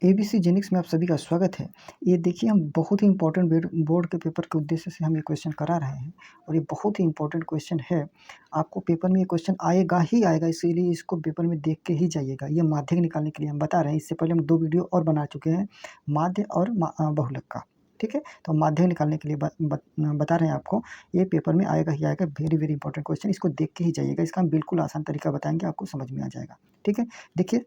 ABC जेनिक्स में आप सभी का स्वागत है। ये देखिए हम बहुत ही इंपॉर्टेंट बोर्ड के पेपर के उद्देश्य से हम ये क्वेश्चन करा रहे हैं और ये बहुत ही इंपॉर्टेंट क्वेश्चन है। आपको पेपर में ये क्वेश्चन आएगा ही आएगा, इसीलिए इसको पेपर में देख के ही जाइएगा। ये माध्यक निकालने के लिए हम बता रहे हैं। इससे पहले हम 2 वीडियो और बना चुके हैं, माध्य और बहुलक का। ठीक है, तो माध्यक निकालने के लिए बता रहे हैं आपको। ये पेपर में आएगा ही आएगा, वेरी वेरी इंपॉर्टेंट क्वेश्चन। इसको देख के ही जाइएगा। इसका हम बिल्कुल आसान तरीका बताएंगे, आपको समझ में आ जाएगा। ठीक है, देखिए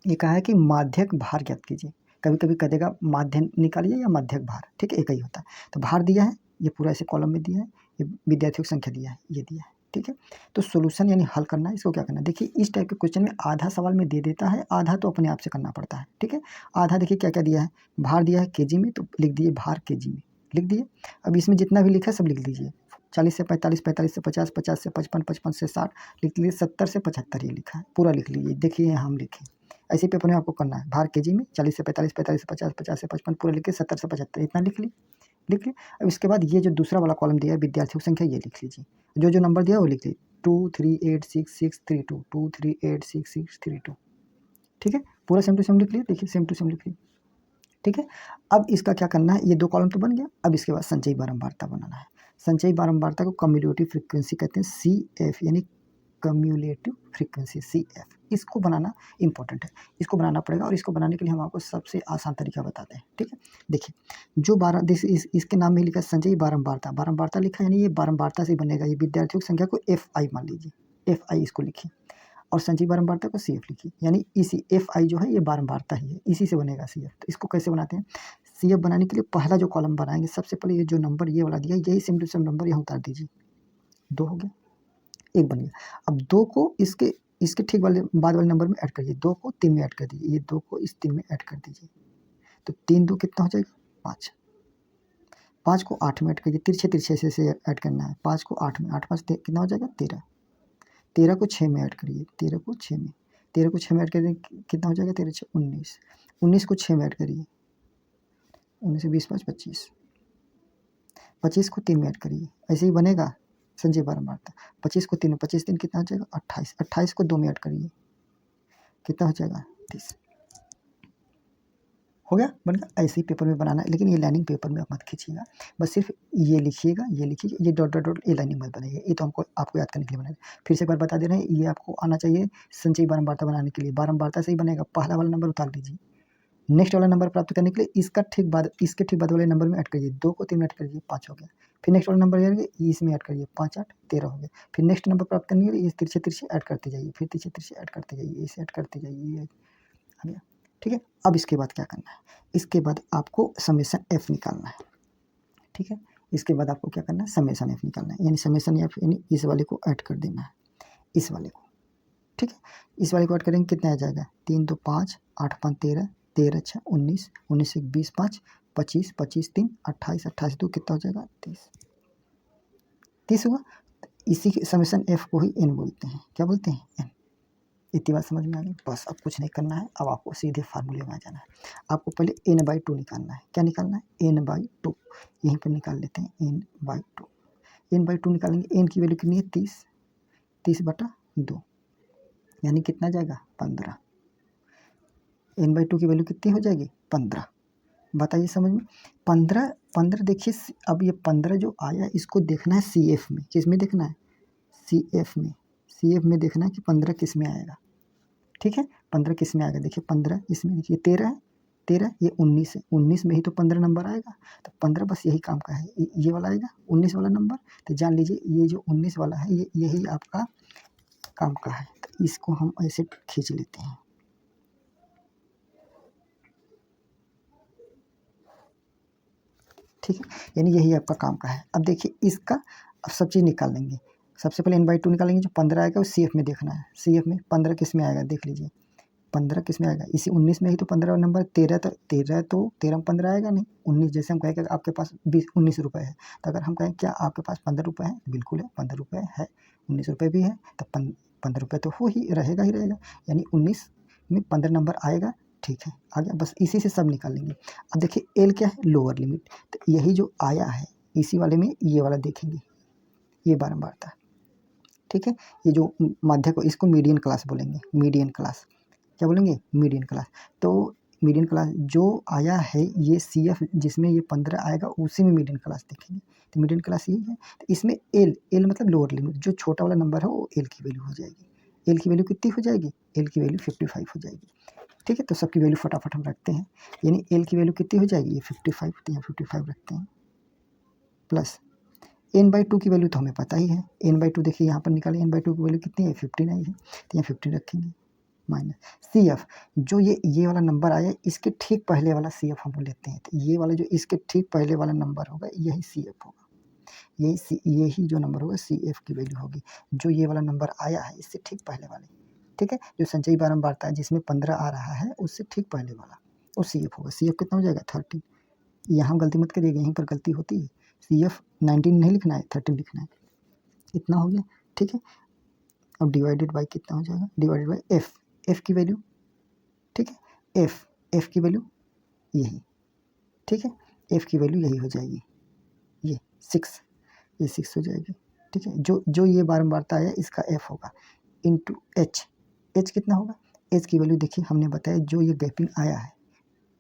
ये कहा है कि माध्यक भार ज्ञात कीजिए। कभी कभी कह देगा माध्य निकालिए या माध्यक भार। ठीक है, एक ही होता है। तो भार दिया है, ये पूरा ऐसे कॉलम में दिया है, ये विद्यार्थियों की संख्या दिया है, ये दिया है। ठीक है, तो सोल्यूशन यानी हल करना है। इसको क्या करना है, देखिए इस टाइप के क्वेश्चन में आधा सवाल में दे देता है, आधा तो अपने आप से करना पड़ता है। ठीक है, आधा देखिए क्या क्या दिया है, भार दिया है केजी में, तो लिख दिए भार केजी में, लिख दिए। अब इसमें जितना भी लिखा है सब लिख दीजिए। 40 से 45, 45 से 50, 50 से 55, 55 से 60 लिख लीजिए, 70 से 75 ये लिखा है, पूरा लिख लीजिए। देखिए हम लिखे ऐसे पेपर में आपको करना है। भार केजी में 40 से 45, 45 से 50, 50 से 55 पूरा लिख के 70 से 75 इतना लिख ली। अब इसके बाद ये जो दूसरा वाला कॉलम दिया है विद्यार्थियों की संख्या, ये लिख लीजिए। जो नंबर दिया है वो लिख लीजिए, 2386632, 2386632। ठीक है, पूरा सेम टू सेम लिख लिए। देखिए सेम टू सेम लिख लिए। ठीक है, अब इसका क्या करना है, ये 2 कॉलम तो बन गया। अब इसके बाद संचयी बारंबारता बनाना है। संचयी बारंबारता को कम्युलेटिव फ्रीक्वेंसी कहते हैं, CF यानी कम्युलेटिव फ्रीक्वेंसी, CF। इसको बनाना इंपॉर्टेंट है, इसको बनाना पड़ेगा। और इसको बनाने के लिए हम आपको सबसे आसान तरीका बताते हैं। ठीक है, देखिए जो इसके नाम में लिखा है संचयी बारंबारता, बारंबारता लिखा है यानी ये बारंबारता से बनेगा। ये विद्यार्थियों की संख्या को FI मान लीजिए, FI इसको लिखिए, और संचयी बारंबारता को CF लिखिए। यानी इसी FI जो है ये बारंबारता ही है, इसी से बनेगा CF। तो इसको कैसे बनाते हैं, CF बनाने के लिए पहला जो कॉलम बनाएंगे, सबसे पहले ये जो नंबर ये वाला दिया, यही सेम टू सेम नंबर यहाँ उतार दीजिए। 2 हो गया, 1 बन गया। अब 2 को इसके ठीक वाले बाद वाले नंबर में ऐड करिए, 2 को 3 में ऐड कर दीजिए, ये 2 को इस 3 में ऐड कर दीजिए। तो 3 2 कितना हो जाएगा, 5। 5 को 8 में ऐड करिए, तिरछे तिरछे से ऐड करना है। 5 को 8 में, 8 5 कितना हो जाएगा, 13। 13 को 6 में ऐड करिए, 13 को 6 में, 13 को 6 में ऐड करिए, कितना हो जाएगा, 13 6 19। 19 को 6 में ऐड करिए, 19 20 5 25। 25 को 3 में ऐड करिए, ऐसे ही बनेगा संचयी बारंबारता। 25 को 3 में, 25 3 कितना हो जाएगा, 28। 28 को 2 में ऐड करिए, कितना हो जाएगा, 30। हो गया, बन गया। ऐसे ही पेपर में बनाना है, लेकिन ये लाइनिंग पेपर में आप मत खींचिएगा, बस सिर्फ ये लिखिएगा, ये लिखिए, ये डॉट डॉट डॉट ये लाइनिंग मत बनाइए। ये तो आपको याद करने के लिए बनाएगा। फिर से एक बार बता दे रहे हैं, ये आपको आना चाहिए संचयी बारंबारता बनाने के लिए। बारंबारता से ही बनेगा, पहला वाला नंबर उतार लीजिए, नेक्स्ट वाला नंबर प्राप्त करने के लिए इसके ठीक बाद वाले नंबर में ऐड करिए। 2 को 3 में ऐड करिए, 5 हो गया। फिर नेक्स्ट वाला नंबर इसमें ऐड करिए, 5 8 13 हो गया। फिर नेक्स्ट नंबर प्राप्त करने के लिए इस तिरछे तिरछे ऐड करते जाइए, फिर तिरछे तिरछे ऐड करते जाइए, इसे ऐड करते जाइए, ये आ गया। ठीक है, अब इसके बाद क्या करना है, इसके बाद आपको समेशन F निकालना है। ठीक है, इसके बाद आपको क्या करना है, समेशन F निकालना है। यानी समेशन F यानी इस वाले को ऐड कर देना है, इस वाले को। ठीक है, इस वाले को ऐड करेंगे, कितना आ जाएगा, 3 2 5 8 5 13, 13 6 19, 19 1 20 5 25, 25 3 28, 28 2 कितना हो जाएगा, 30। 30 हुआ। इसी के समेशन F को ही N बोलते हैं। क्या बोलते हैं, N। इतनी बात समझ में आ गई, बस अब कुछ नहीं करना है। अब आपको सीधे फार्मूले में आ जाना है। आपको पहले N/2 निकालना है। क्या निकालना है, N/2। यहीं पर निकाल लेते हैं, N/2। N/2 निकालेंगे, N की वैल्यू कितनी है, 30, 30/2 यानी कितना जाएगा, 15। N/2 की वैल्यू कितनी हो जाएगी, 15। बताइए समझ में, 15 देखिए। अब ये 15 जो आया इसको देखना है CF में। किस में देखना है, CF में। CF में देखना है कि 15 किस में आएगा। ठीक है, 15 किस में आएगा, देखिए 15 इसमें, देखिए 13 है, 13 ये 19 है, 19 में ही तो 15 नंबर आएगा। तो 15 बस यही काम का है, ये वाला आएगा 19 वाला नंबर। तो जान लीजिए ये जो 19 वाला है ये यही आपका काम का है। तो इसको हम ऐसे खींच लेते हैं। ठीक है, यानी यही आपका काम का है। अब देखिए इसका अब सब चीज़ निकाल लेंगे। सबसे पहले N/2 निकालेंगे, जो 15 आएगा वो CF में देखना है। CF में 15 किस में आएगा, देख लीजिए 15 किस में आएगा, इसी 19 में ही तो 15 नंबर। 13 में 15 आएगा नहीं, 19। जैसे हम कहें कि आपके पास 19 रुपये है, तो अगर हम कहें क्या आपके पास 15 रुपये है, बिल्कुल है, 15 रुपये है, 19 रुपये भी है, तो 15 रुपये तो हो ही रहेगा। यानी 19 में 15 नंबर आएगा। ठीक है, आ गया, बस इसी से सब निकाल लेंगे। अब देखिए L क्या है, लोअर लिमिट। तो यही जो आया है इसी वाले में ये वाला देखेंगे, ये बारंबारता। ठीक है, ये जो माध्य को, इसको मीडियन क्लास बोलेंगे, मीडियन क्लास। क्या बोलेंगे, मीडियन क्लास। तो मीडियन क्लास जो आया है ये CF जिसमें ये 15 आएगा उसी में मीडियन क्लास देखेंगे। तो मीडियन क्लास यही है। तो इसमें एल मतलब लोअर लिमिट, जो छोटा वाला नंबर है वो एल की वैल्यू हो जाएगी। एल की वैल्यू कितनी हो जाएगी? एल की वैल्यू 55 हो जाएगी। ठीक है, तो सबकी वैल्यू फटाफट हम रखते हैं। यानी एल की वैल्यू कितनी हो जाएगी? ये 55, तो यहाँ 55 रखते हैं, प्लस n/2 की वैल्यू तो हमें पता ही है। n/2 देखिए यहाँ पर निकालें, n/2 की वैल्यू कितनी है? 15 आई है, तो यहाँ 15 रखेंगे, माइनस CF जो ये वाला नंबर आया इसके ठीक पहले वाला CF हम लेते हैं। तो ये वाला जो इसके ठीक पहले वाला नंबर होगा यही CF होगा। यही जो नंबर होगा CF की वैल्यू होगी। जो ये वाला नंबर आया है इससे ठीक पहले वाले, ठीक है, जो संचयी बारंबारता है जिसमें 15 आ रहा है उससे ठीक पहले वाला वो CF होगा। CF कितना हो जाएगा? 13। यहाँ गलती मत करिएगा, यहीं पर गलती होती है। CF 19 नहीं लिखना है, 13 लिखना है। इतना हो गया, ठीक है। अब डिवाइडेड बाई कितना हो जाएगा? डिवाइडेड बाई एफ की वैल्यू, ठीक है, एफ की वैल्यू यही, ठीक है, एफ की वैल्यू यही हो जाएगी, ये 6, ये 6 हो जाएगी, ठीक है। जो ये बारंबारता आया इसका एफ होगा इंटू एच कितना होगा? एच की वैल्यू देखिए हमने बताया जो ये गैपिंग आया है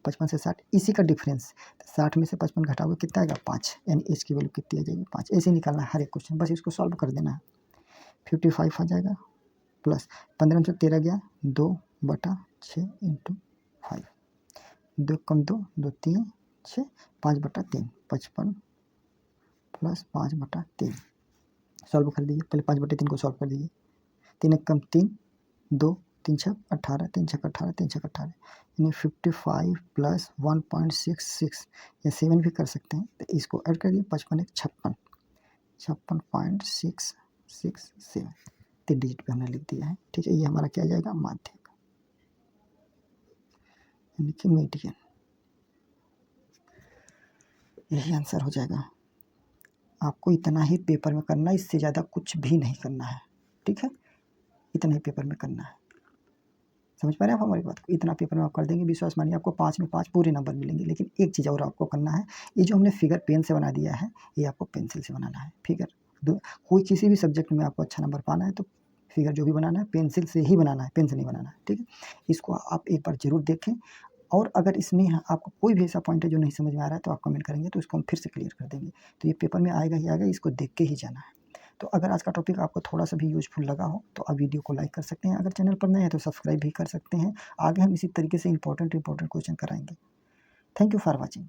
55 से 60 इसी का डिफरेंस, 60 में से 55 घटाओगे कितना आएगा? 5, यानी एच की वैल्यू कितनी आ जाएगी? 5। ऐसे निकालना है हर एक क्वेश्चन, बस इसको सॉल्व कर देना है। 55 आ जाएगा, प्लस 15 में से 13 गया 2/6 इंटू 5, 2 कम 2 2 3 6 5/3, 55 प्लस 5/3 सॉल्व कर दीजिए। पहले 5/3 को सॉल्व कर दीजिए। 3 कम 3 2 3 6 18 3 6 18 3 6 18 यानी 55 प्लस 1.66 या 7 भी कर सकते हैं। तो इसको ऐड कर दिए, 55 56 56.667 3 डिजिट पे हमने लिख दिया है, ठीक है। ये हमारा क्या जाएगा? माध्यक, यानी कि मीडियन, यही आंसर हो जाएगा। आपको इतना ही पेपर में करना है, इससे ज़्यादा कुछ भी नहीं करना है, ठीक है। इतना ही पेपर में करना है, समझ पा रहे हैं आप हमारी बात को? इतना पेपर में आप कर देंगे, विश्वास मानिए आपको 5 में 5 पूरे नंबर मिलेंगे। लेकिन एक चीज़ और आपको करना है, ये जो हमने फिगर पेन से बना दिया है ये आपको पेंसिल से बनाना है। फिगर कोई किसी भी सब्जेक्ट में आपको अच्छा नंबर पाना है तो फिगर जो भी बनाना है पेंसिल से ही बनाना है, पेन से नहीं बनाना है, ठीक है। इसको आप एक बार ज़रूर देखें, और अगर इसमें आपको कोई भी ऐसा पॉइंट है जो नहीं समझ में आ रहा है तो आप कमेंट करेंगे तो इसको हम फिर से क्लियर कर देंगे। तो ये पेपर में आएगा ही आएगा, इसको देख के ही जाना है। तो अगर आज का टॉपिक आपको थोड़ा सा भी यूजफुल लगा हो तो आप वीडियो को लाइक कर सकते हैं, अगर चैनल पर नए हैं तो सब्सक्राइब भी कर सकते हैं। आगे हम इसी तरीके से इंपॉर्टेंट क्वेश्चन कराएंगे। Thank you for watching.